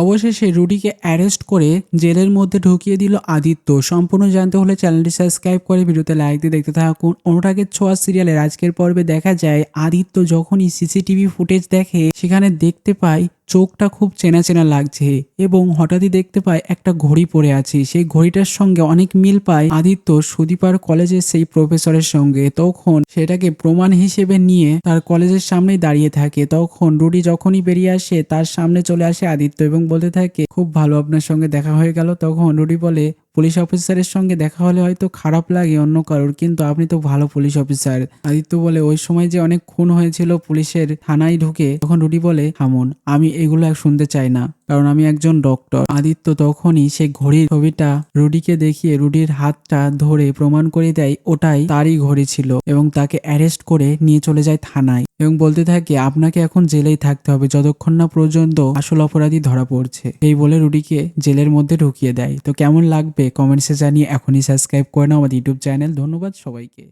অবশেষে রুডিকে অ্যারেস্ট করে জেলের মধ্যে ঢুকিয়ে দিল আদিত্য। সম্পূর্ণ জানতে হলে চ্যানেলটি সাবস্ক্রাইব করে ভিডিওতে লাইক দিয়ে দেখতে থাকুন। অনুরাগের ছোঁয়া সিরিয়ালের আজকের পর্বে দেখা যায় আদিত্য যখনই সিসিটিভি ফুটেজ দেখে সেখানে দেখতে পায় চোখটা খুব চেনা চেনা লাগছে এবং হঠাৎই দেখতে পায় একটা ঘড়ি পড়ে আছে। সেই ঘড়িটার সঙ্গে অনেক মিল পায় আদিত্য সুদীপার কলেজের সেই প্রফেসরের সঙ্গে। তখন সেটাকে প্রমাণ হিসেবে নিয়ে তার কলেজের সামনেই দাঁড়িয়ে থাকে। তখন রুডি যখনই বেরিয়ে আসে তার সামনে চলে আসে আদিত্য এবং বলতে থাকে, খুব ভালো আপনার সঙ্গে দেখা হয়ে গেল। তখন রুডি বলে, পুলিশ অফিসারের সঙ্গে দেখা হলে হয়তো খারাপ লাগে অন্য কারোর, কিন্তু আপনি তো ভালো পুলিশ অফিসার। আদিত্য বলে, ওই সময় যে অনেক খুন হয়েছিল পুলিশের থানায় ঢুকে। তখন রুডি বলে, থামুন, আমি এগুলো আর শুনতে চাই না, কারণ আমি একজন ডক্টর। আদিত্য তখনই সেই ঘড়ির ছবিটা রুডিকে দেখিয়ে রুডির হাতটা ধরে প্রমাণ করে দেয় ওটাই তারই ঘড়ি ছিল এবং তাকে অ্যারেস্ট করে নিয়ে চলে যায় থানায় এবং বলতে থাকে, আপনাকে এখন জেলেই থাকতে হবে যতক্ষণ না পর্যন্ত আসল অপরাধী ধরা পড়ছে। এই বলে রুডিকে জেলের মধ্যে ঢুকিয়ে দেয়। তো কেমন লাগবে কমেন্টসে জানিয়ে এখনই সাবস্ক্রাইব করে নাও আমাদের ইউটিউব চ্যানেল। ধন্যবাদ সবাইকে।